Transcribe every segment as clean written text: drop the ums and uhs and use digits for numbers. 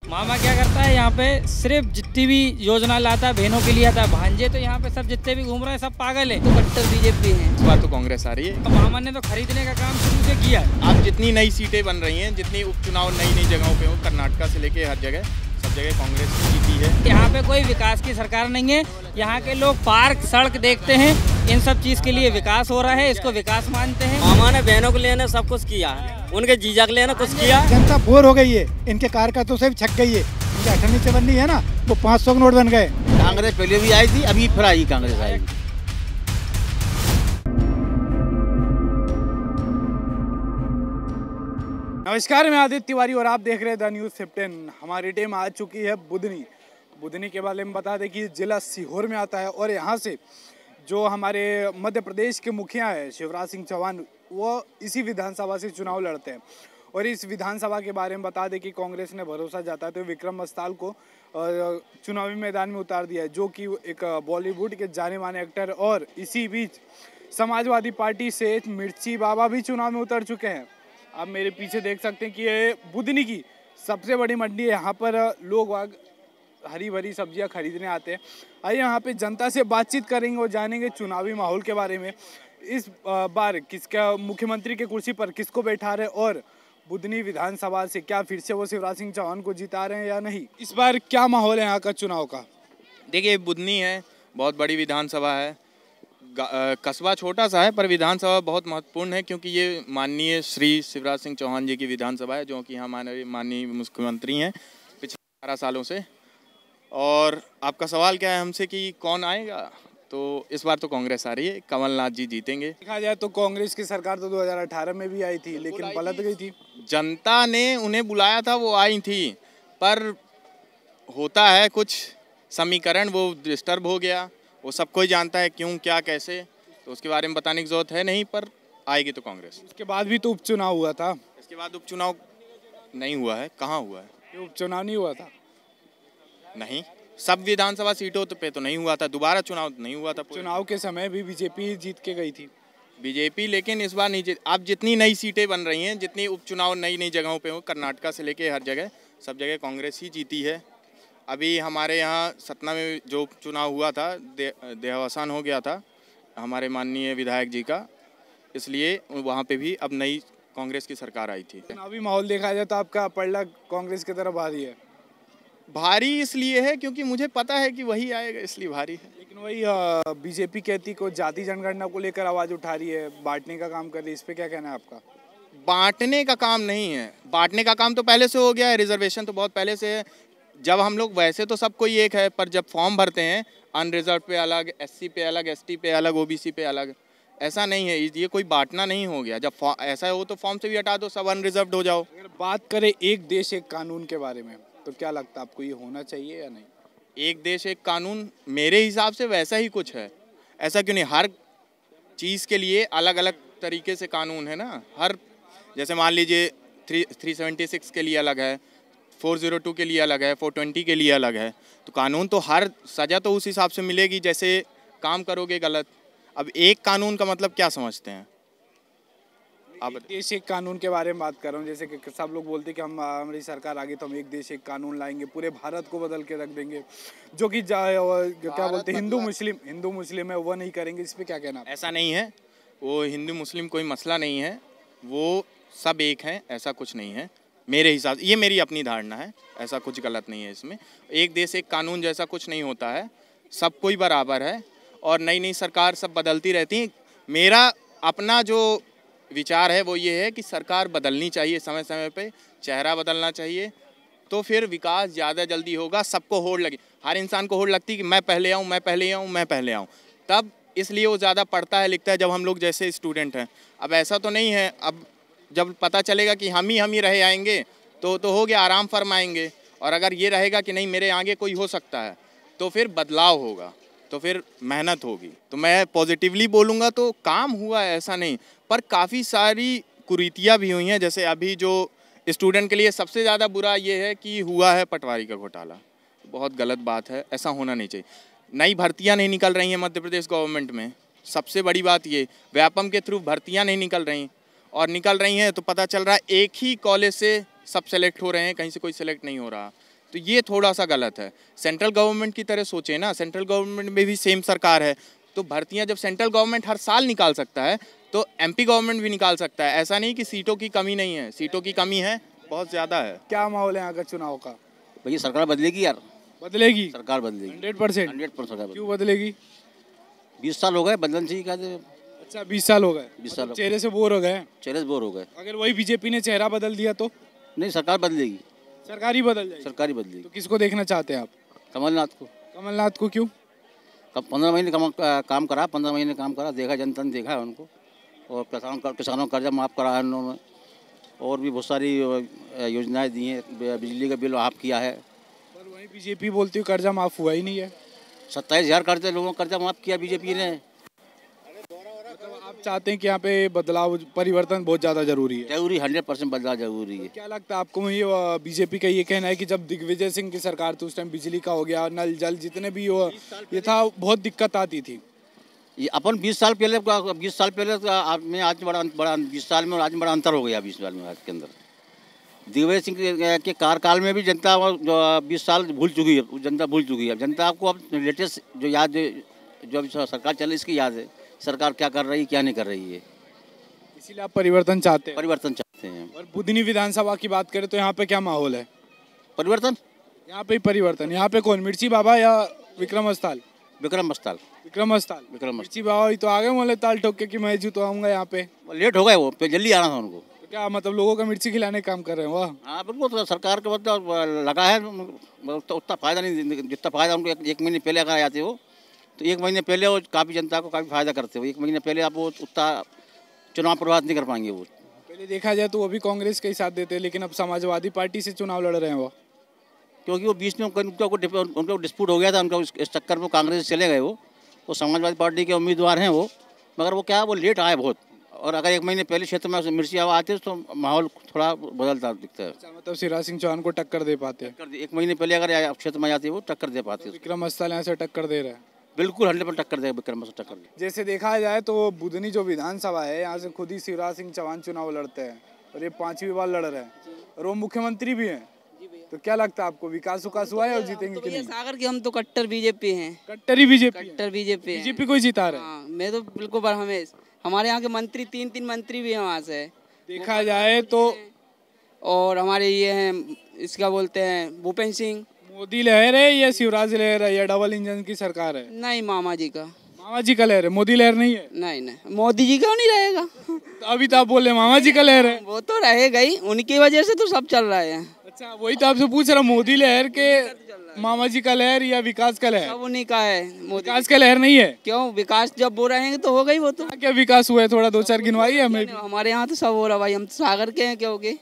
मामा क्या करता है यहाँ पे, सिर्फ जितनी भी योजना लाता है बहनों के लिए आता है। भांजे तो यहाँ पे सब जितने भी घूम रहे हैं सब पागल है, तो कट्टर बीजेपी है। इस बार तो कांग्रेस आ रही है। तो मामा ने तो खरीदने का काम शुरू से किया है। अब जितनी नई सीटें बन रही हैं, जितनी उपचुनाव नई नई जगहों पे हो, कर्नाटक से लेके हर जगह सब जगह कांग्रेस की जीती है। यहाँ पे कोई विकास की सरकार नहीं है। यहाँ के लोग पार्क सड़क देखते हैं, इन सब चीज के लिए विकास हो रहा है, इसको विकास मानते हैं। मामा ने बहनों के लिए सब कुछ किया है, उनके जीजा के लिए कुछ किया। जनता बोर हो गई है, इनके कार्यकर्ताओं से भी छक गई है। इनकी अठन्नी चवन्नी है ना, वो 500 के नोट बन गए। कांग्रेस पहले भी आई थी, अभी फिर आई कांग्रेस आई। नमस्कार, मैं आदित्य तिवारी और आप देख रहे हैं द न्यूज़ 15। हमारी टीम आ चुकी है बुधनी के बारे में बता दें कि जिला सीहोर में आता है और यहाँ से जो हमारे मध्य प्रदेश के मुखिया हैं शिवराज सिंह चौहान, वो इसी विधानसभा से चुनाव लड़ते हैं। और इस विधानसभा के बारे में बता दें कि कांग्रेस ने भरोसा जताते हुए विक्रम बस्ताल को चुनावी मैदान में उतार दिया है, जो कि एक बॉलीवुड के जाने माने एक्टर। और इसी बीच समाजवादी पार्टी से मिर्ची बाबा भी चुनाव में उतर चुके हैं। आप मेरे पीछे देख सकते हैं कि ये बुधनी की सबसे बड़ी मंडी है। यहाँ पर लोग हरी भरी सब्जियां खरीदने आते हैं। आइए यहाँ पे जनता से बातचीत करेंगे और जानेंगे चुनावी माहौल के बारे में। इस बार किसका मुख्यमंत्री के कुर्सी पर किसको बैठा रहे और बुधनी विधानसभा से क्या फिर से वो शिवराज सिंह चौहान को जिता रहे हैं या नहीं। इस बार क्या माहौल है यहाँ का चुनाव का? देखिए, बुधनी है, बहुत बड़ी विधानसभा है। कस्बा छोटा सा है पर विधानसभा बहुत महत्वपूर्ण है, क्योंकि ये माननीय श्री शिवराज सिंह चौहान जी की विधानसभा है, जो कि हमारे माननीय मुख्यमंत्री हैं पिछले 12 सालों से। और आपका सवाल क्या है हमसे कि कौन आएगा, तो इस बार तो कांग्रेस आ रही है, कमलनाथ जी जीतेंगे। देखा जाए तो कांग्रेस की सरकार तो 2018 में भी आई थी, लेकिन पलट गई थी। जनता ने उन्हें बुलाया था, वो आई थी, पर होता है कुछ समीकरण, वो डिस्टर्ब हो गया। वो सब कोई जानता है क्यों, क्या, कैसे, तो उसके बारे में बताने की जरूरत है नहीं, पर आएगी तो कांग्रेस। इसके बाद भी तो उपचुनाव हुआ था। इसके बाद उपचुनाव नहीं हुआ है। कहाँ हुआ है? ये उपचुनाव नहीं हुआ था। नहीं, सब विधानसभा सीटों पे तो नहीं हुआ था, दोबारा चुनाव नहीं हुआ था। चुनाव के समय भी बीजेपी जीत के गई थी। बीजेपी, लेकिन इस बार नहीं जीत। अब जितनी नई सीटें बन रही हैं, जितनी उपचुनाव नई नई जगहों पे हो, कर्नाटक से लेके हर जगह सब जगह कांग्रेस ही जीती है। अभी हमारे यहाँ सतना में जो चुनाव हुआ था, देहावसान हो गया था हमारे माननीय विधायक जी का, इसलिए वहाँ पे भी अब नई कांग्रेस की सरकार आई थी। चुनावी माहौल देखा जाए तो आपका पलड़ा कांग्रेस की तरफ भारी है। भारी इसलिए है क्योंकि मुझे पता है कि वही आएगा, इसलिए भारी है। लेकिन वही बीजेपी कहती को जाति जनगणना को लेकर आवाज़ उठा रही है, बांटने का काम कर रही है। इस पर क्या कहना है आपका? बांटने का काम नहीं है, बांटने का काम तो पहले से हो गया है। रिजर्वेशन तो बहुत पहले से है। जब हम लोग, वैसे तो सब कोई एक है, पर जब फॉर्म भरते हैं अनरिजर्व पे अलग, SC पे अलग, ST पे अलग, OBC पे अलग, ऐसा नहीं है। ये कोई बांटना नहीं हो गया। जब ऐसा हो तो फॉर्म से भी हटा दो, सब अनरिजर्व हो जाओ। अगर बात करें एक देश एक कानून के बारे में, तो क्या लगता है आपको ये होना चाहिए या नहीं? एक देश एक कानून, मेरे हिसाब से वैसा ही कुछ है। ऐसा क्यों नहीं? हर चीज़ के लिए अलग अलग तरीके से कानून है ना। हर, जैसे मान लीजिए 376 के लिए अलग है, 402 के लिए अलग है, 420 के लिए अलग है। तो कानून तो हर सज़ा तो उस हिसाब से मिलेगी जैसे काम करोगे गलत। अब एक कानून का मतलब क्या समझते हैं? अब देश एक कानून के बारे में बात कर रहा हूँ। जैसे कि सब लोग बोलते हैं कि हमारी सरकार आ गई तो हम एक देश एक कानून लाएंगे, पूरे भारत को बदल के रख देंगे, जो कि क्या बोलते हैं हिंदू मुस्लिम है, वो नहीं करेंगे। इस पर क्या कहना? ऐसा नहीं है, वो हिंदू मुस्लिम कोई मसला नहीं है, वो सब एक हैं, ऐसा कुछ नहीं है मेरे हिसाब से। ये मेरी अपनी धारणा है, ऐसा कुछ गलत नहीं है इसमें। एक देश एक कानून जैसा कुछ नहीं होता है, सब कोई बराबर है और नई नई सरकार सब बदलती रहती है। मेरा अपना जो विचार है वो ये है कि सरकार बदलनी चाहिए, समय समय पे चेहरा बदलना चाहिए, तो फिर विकास ज़्यादा जल्दी होगा। सबको होड़ लगी, हर इंसान को होड़ लगती है कि मैं पहले आऊँ, मैं पहले आऊँ, मैं पहले आऊँ, तब इसलिए वो ज़्यादा पढ़ता है, लिखता है। जब हम लोग जैसे स्टूडेंट हैं, अब ऐसा तो नहीं है। अब जब पता चलेगा कि हम ही रहे आएंगे तो हो गया, आराम फरमाएंगे। और अगर ये रहेगा कि नहीं मेरे आगे कोई हो सकता है, तो फिर बदलाव होगा, तो फिर मेहनत होगी। तो मैं पॉजिटिवली बोलूँगा तो काम हुआ है, ऐसा नहीं, पर काफ़ी सारी कुरीतियाँ भी हुई हैं। जैसे अभी जो स्टूडेंट के लिए सबसे ज़्यादा बुरा ये है कि हुआ है पटवारी का घोटाला। बहुत गलत बात है, ऐसा होना नहीं चाहिए। नई भर्तियाँ नहीं निकल रही हैं मध्य प्रदेश गवर्नमेंट में, सबसे बड़ी बात ये। व्यापम के थ्रू भर्तियाँ नहीं निकल रही, और निकल रही हैं तो पता चल रहा है एक ही कॉलेज से सब सेलेक्ट हो रहे हैं, कहीं से कोई सेलेक्ट नहीं हो रहा। तो ये थोड़ा सा गलत है। सेंट्रल गवर्नमेंट की तरह सोचे ना, सेंट्रल गवर्नमेंट में भी सेम सरकार है, तो भर्तियां जब सेंट्रल गवर्नमेंट हर साल निकाल सकता है तो एमपी गवर्नमेंट भी निकाल सकता है। ऐसा नहीं कि सीटों की कमी नहीं है, सीटों की कमी है, बहुत ज़्यादा है। क्या माहौल है यहाँ का चुनाव का? भैया सरकार बदलेगी यार, बदलेगी सरकार बदलेगी 100%। 100% सरकार क्यों बदलेगी? 20 साल हो गए, बदलना चाहिए क्या? अच्छा 20 साल हो गए, 20 साल चेहरे से बोर हो गए। चेहरे से बोर हो गए। अगर वही बीजेपी ने चेहरा बदल दिया तो? नहीं, सरकार बदलेगी, सरकार ही बदल जाएगी। सरकार ही बदलेगी। तो किसको देखना चाहते हैं आप? कमलनाथ को। कमलनाथ को क्यों? कब 15 महीने काम करा, 15 महीने काम करा, देखा, जनता ने देखा है उनको, और किसानों का कर्जा माफ़ करा है उन्होंने, और भी बहुत सारी योजनाएं दी हैं, बिजली का बिल माफ़ किया है। पर वही बीजेपी बोलती है कर्जा माफ़ हुआ ही नहीं है। 27,000 कर्जे लोगों का कर्जा माफ़ किया बीजेपी ने। मतलब आप चाहते हैं कि यहाँ पे बदलाव, परिवर्तन बहुत ज़्यादा जरूरी है? जरूरी, 100% बदलाव जरूरी है। क्या लगता है आपको? ये बीजेपी का ये कहना है कि जब दिग्विजय सिंह की सरकार थी उस टाइम बिजली का हो गया, नल जल जितने भी हो, ये था, बहुत दिक्कत आती थी। ये अपन 20 साल पहले में आज बड़ा 20 साल में और आज में बड़ा अंतर हो गया। 20 साल में आज के अंदर दिग्विजय सिंह के कार्यकाल में भी जनता 20 साल भूल चुकी है, जनता भूल चुकी है। जनता आपको अब लेटेस्ट जो याद है, जो अभी सरकार चल रही इसकी याद है, सरकार क्या कर रही है, क्या नहीं कर रही है। इसीलिए आप परिवर्तन चाहते हैं? परिवर्तन चाहते हैं। और बुधनी विधानसभा की बात करें तो यहाँ पे क्या माहौल है? परिवर्तन, यहाँ पे परिवर्तन। यहाँ पे कौन, मिर्ची बाबा या विक्रम अस्ताल? विक्रम अस्ताल। विक्रम अस्ताल। मिर्ची बाबा ही तो आ गए, मोले ताल ठोक के कि मैं जीतो आऊंगा यहाँ पे। लेट हो गए, वो जल्दी आना था उनको। तो क्या मतलब लोगों का मिर्ची खिलाने का काम कर रहे हैं वह? हाँ बिल्कुल, तो सरकार के मतलब लगा है, उतना फ़ायदा नहीं, जितना फ़ायदा उनको 1 महीने पहले अगर आते हो तो 1 महीने पहले वो काफ़ी जनता को काफ़ी फ़ायदा करते हो। 1 महीने पहले आप वो उतना चुनाव प्रभावित नहीं कर पाएंगे। वो पहले देखा जाए तो वो भी कांग्रेस का ही साथ देते हैं, लेकिन अब समाजवादी पार्टी से चुनाव लड़ रहे हैं वो, क्योंकि वो बीच में उनका डिस्प्यूट हो गया था, उनका इस चक्कर में कांग्रेस चले गए। वो समाजवादी पार्टी के उम्मीदवार हैं वो, मगर वो क्या, वो लेट आए बहुत। और अगर 1 महीने पहले क्षेत्र में मिर्ची आवा आते तो माहौल थोड़ा बदलता दिखता है। मतलब शिवराज सिंह चौहान को टक्कर दे पाते हैं? 1 महीने पहले अगर क्षेत्र में आते वो टक्कर दे पाते। विक्रम अस्ताल यहाँ से टक्कर दे रहे हैं? बिल्कुल 100% टक्कर देगा, विक्रम से टक्कर देगा। जैसे देखा जाए तो बुधनी जो विधानसभा है, यहाँ से खुद ही शिवराज सिंह चौहान चुनाव लड़ते हैं और ये 5वीं बार लड़ रहे हैं और वो मुख्यमंत्री भी हैं। तो क्या लगता है आपको, विकास उकास हुआ है और जीतेंगे कि नहीं? सागर के हम तो कट्टर बीजेपी हैं। कट्टर ही बीजेपी? कट्टर बीजेपी हैं। बीजेपी को ही जिता रहे? हाँ, मैं तो बिल्कुल हमें, हमारे यहाँ के मंत्री 3 मंत्री भी हैं वहाँ से, देखा जाए तो। और हमारे ये हैं, इसका बोलते हैं भूपेंद्र सिंह। मोदी लहर है या शिवराज लहर है या डबल इंजन की सरकार है? नहीं, मामा जी का। मामा जी का लहर है, मोदी लहर नहीं है? नहीं, मोदी जी का नहीं रहेगा। तो अभी तो आप बोल रहे मामा जी का लहर है। वो तो रहेगा ही, उनकी वजह से तो सब चल रहा है। अच्छा, वही तो आपसे पूछ रहा, मोदी लहर के मामा जी का लहर या विकास का लहर? सब उन्हीं का है। विकास का लहर नहीं है? क्यों? विकास जब वो रहेंगे तो होगा ही वो तो। क्या विकास हुआ है? थोड़ा 2-4 गिनवाइए हमें। हमारे यहाँ तो सब हो रहा भाई, हम तो सागर के हैं क्योंकि।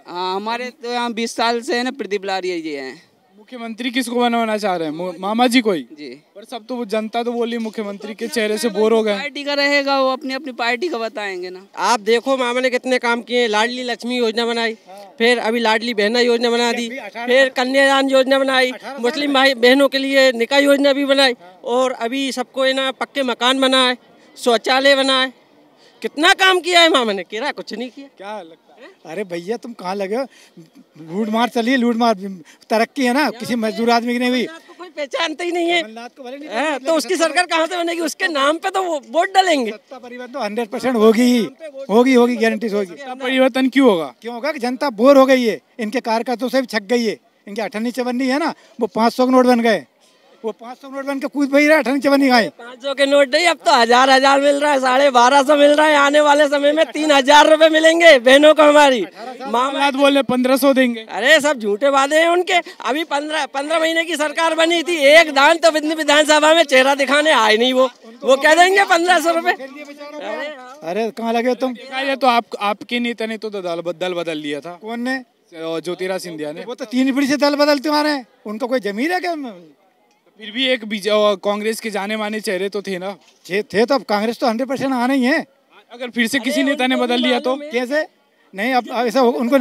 हाँ, हमारे तो यहाँ 20 साल से है ना, प्रदीप लारिया जी हैं। मुख्यमंत्री किसको बनवाना चाह रहे हैं? मामा जी को ही? जी। पर सब तो जनता तो बोली मुख्यमंत्री के चेहरे से बोर हो गए। पार्टी का रहेगा, वो अपनी अपनी पार्टी का बताएंगे ना। आप देखो मामा ने कितने काम किए। लाडली लक्ष्मी योजना बनाई, फिर अभी लाडली बहना योजना बना दी, फिर कन्यादान योजना बनाई, मुस्लिम भाई बहनों के लिए निकाह योजना भी बनाई, और अभी सबको है ना पक्के मकान बनाए, शौचालय बनाए। कितना काम किया है मामा ने, कह रहा कुछ नहीं किया। क्या लगता है? अरे भैया तुम कहाँ लगे हो? लूट मार चलिए, लूट मार तरक्की है ना, किसी मजदूर आदमी की नहीं हुई। कोई पहचानता ही नहीं है। कमलनाथ को भले नहीं तो उसकी सरकार कहाँ से बनेगी? उसके नाम पे तो वोट डालेंगे। सत्ता परिवर्तन तो 100% होगी ही, होगी गारंटी से होगी। परिवर्तन क्यों होगा? क्यों होगा कि जनता बोर हो गई है, इनके कार्यकर्ताओं से भी छक गई है। इनके 58-54 है ना, वो 500 के नोट बन गए, वो 500 नोट बन के कूद भाई रहा, 58-54 आए। 500 के नोट नहीं, अब तो 1000 मिल रहा है, 1250 मिल रहा है। आने वाले समय में 3000 रुपए मिलेंगे बहनों को हमारी। मामला बोले 1500 देंगे। अरे सब झूठे वादे हैं उनके। अभी 15 महीने की सरकार बनी थी, एक दान तो विधानसभा में चेहरा दिखाने आए नहीं। वो कह देंगे 1500 रुपए। अरे कहाँ लगे तुम? ये तो आपके नेता ने तो दल बदल लिया था। कौन ने? ज्योतिरादित्य सिंधिया ने। वो तो 3 पीढ़ी से दल बदलते आ रहे हैं, उनका कोई जमीन है क्या? फिर भी एक कांग्रेस के जाने माने चेहरे तो थे ना। थे तो अब कांग्रेस तो 100% आना ही है। अगर फिर से किसी नेता ने बदल लिया तो कैसे? नहीं, अब ऐसा उनको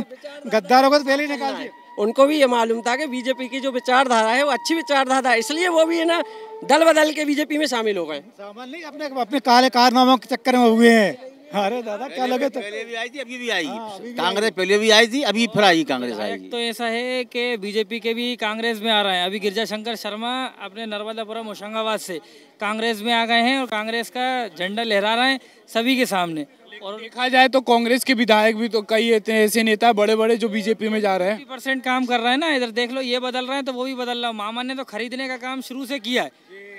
गद्दार होगा तो पहले ही निकाल दिए। उनको भी ये मालूम था कि बीजेपी की जो विचारधारा है वो अच्छी विचारधारा है, इसलिए वो भी है ना दल बदल के बीजेपी में शामिल हो गए। नहीं, अपने काले कारनामों के चक्कर में हुए हैं। अरे दादा क्या लगे तो पहले भी आई थी, अभी भी आएगी। कांग्रेस पहले भी आई थी, अभी फिर आई कांग्रेस आएगी। तो ऐसा है कि बीजेपी के भी कांग्रेस में आ रहे हैं। अभी गिरजा शंकर शर्मा अपने नर्मदापुरम होशंगाबाद से कांग्रेस में आ गए हैं और कांग्रेस का झंडा लहरा रहे हैं सभी के सामने। और देखा जाए तो कांग्रेस के विधायक भी तो कई ऐसे नेता बड़े बड़े जो बीजेपी में जा रहे हैं। 50% काम कर रहे हैं ना, इधर देख लो, ये बदल रहे हैं तो वो भी बदल रहा है। मामा ने तो खरीदने का काम शुरू से किया है,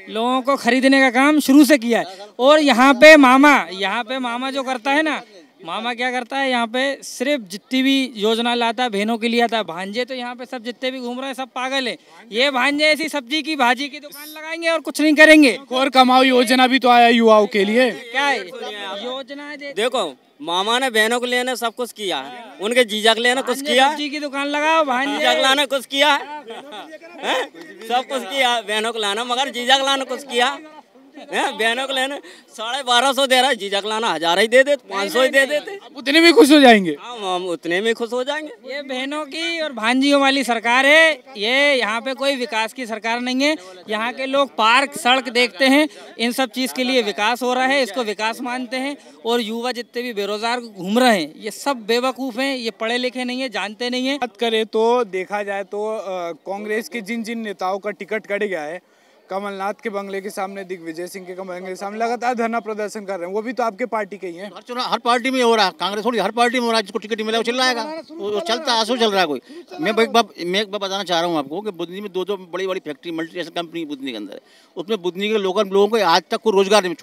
लोगों को खरीदने का काम शुरू से किया है। और यहाँ पे मामा जो करता है ना, मामा क्या करता है, यहाँ पे सिर्फ जितनी भी योजना लाता है बहनों के लिए आता है। भांजे तो यहाँ पे सब जितने भी घूम रहे हैं सब पागल है। ये भांजे ऐसी सब्जी की भाजी की दुकान लगाएंगे और कुछ नहीं करेंगे। और कमाओ योजना भी तो आया युवाओं के लिए। क्या है योजना है? देखो मामा ने बहनों के लिए ना सब कुछ किया है, उनके जीजा के लिए ना कुछ किया, सब्जी की दुकान लगाओ, भांजे जीजा के लाना कुछ किया है, सब कुछ किया बहनों को लाना, मगर जीजा के लाना कुछ किया है। बहनों को लेने 1250 दे रहा है, जीजा को लाना 1000 ही दे देते, 500 ही दे देते, उतने भी खुश हो जाएंगे। हाँ हम उतने में खुश हो जाएंगे। ये बहनों की और भांजियों वाली सरकार है, ये यहाँ पे कोई विकास की सरकार नहीं है। यहाँ के लोग पार्क सड़क देखते हैं, इन सब चीज़ के लिए विकास हो रहा है, इसको विकास मानते हैं। और युवा जितने भी बेरोजगार घूम रहे हैं ये सब बेवकूफ़ हैं, ये पढ़े लिखे नहीं है, जानते नहीं है। बात करें तो देखा जाए तो कांग्रेस के जिन जिन नेताओं का टिकट कट गया है, कमलनाथ के बंगले के सामने, दिग्विजय सिंह के बंगले के सामने लगातार धरना प्रदर्शन कर रहे हैं, वो भी तो आपके पार्टी के ही हैं। हर पार्टी में हो रहा है, कांग्रेस थोड़ी हर पार्टी में हो रहा है। जिसको टिकट मिला वो चिल्ला आएगा, वो चलता आंसू चल रहा है कोई। मैं एक बार बताना चाह रहा हूँ आपको कि बुधनी में दो बड़ी बड़ी फैक्ट्री मल्टीनेशनल कंपनी बुधनी के अंदर है। उसमें बुधनी के लोगों को आज तक कोई रोजगार नहीं,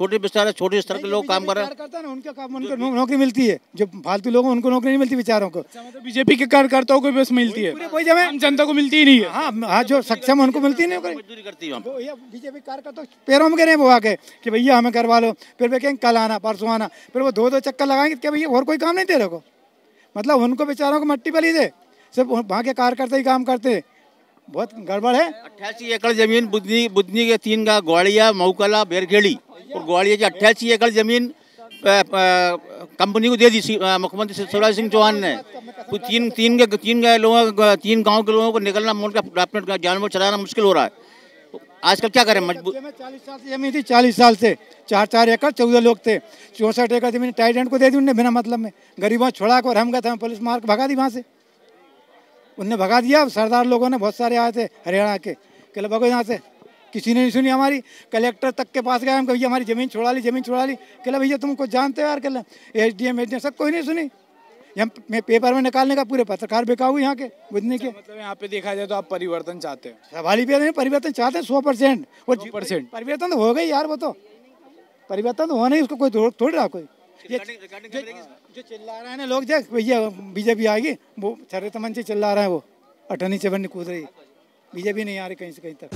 छोटे स्तर के लोग काम कर रहे हैं। उनका काम, उनको नौकरी मिलती है, जो फालतू लोग उनको नौकरी नहीं मिलती बेचारों को। बीजेपी के कार्यकर्ताओं को बस मिलती है, कोई जनता को मिलती ही नहीं है। हाँ, जो सक्षम उनको मिलती नहीं, मजदूरी करती है। बीजेपी कार्यकर्ता तो पैरों में गिरे वो आके कि भैया हमें करवा लो, फिर वे कहेंगे कल आना परसों आना, फिर वो दो चक्कर लगाएंगे कि भैया और कोई काम नहीं दे रहे को। मतलब उनको बेचारों को मट्टी पली दे, सिर्फ वहाँ के कार्यकर्ता ही काम करते। बहुत गड़बड़ है। 88 एकड़ जमीन बुधनी के 3 गाँव ग्वाड़िया, मऊकला, बेरखेड़ी और ग्वाड़िया की 88 एकड़ जमीन कंपनी को दे दी मुख्यमंत्री शिवराज सिंह चौहान ने। तीन गाँव के लोगों को निकलना, अपने जानवर चलाना मुश्किल हो रहा है। आजकल क्या करें, मजबूर। 40 साल से जमीन थी, 40 साल से 4 एकड़ 14 लोग थे, 64 एकड़ जमीन टाइडेंट को दे दी उनने बिना मतलब में। गरीबों छोड़ा को हम गए थे, पुलिस मार भगा दी वहाँ से, उनने भगा दिया। सरदार लोगों ने बहुत सारे आए थे हरियाणा के, कहले भगो यहाँ से, किसी ने नहीं सुनी हमारी। कलेक्टर तक के पास गए हम, भैया हमारी ज़मीन छुड़ा ली, कहले भैया तुमको जानते हो यार, कहले एसडीएम सब कोई नहीं सुनी। मैं पेपर में निकालने का पूरे पत्रकार बेकाऊ यहाँ के बुधनी के। मतलब यहाँ पे देखा जाए तो आप परिवर्तन चाहते हैं? सवाल ही पे नहीं, परिवर्तन चाहते हैं 100%। वो 100% परिवर्तन तो हो गई यार, वो तो परिवर्तन तो होना ही, उसको कोई थोड़ी रहा कोई। जो चिल्ला रहे हैं लोग, जो भैया बीजेपी आएगी, वो छर्रे तमन से चिल्ला रहे हैं, वो अठन्नी चवन्नी कूद रही है, बीजेपी नहीं आ रही कहीं से कहीं तक।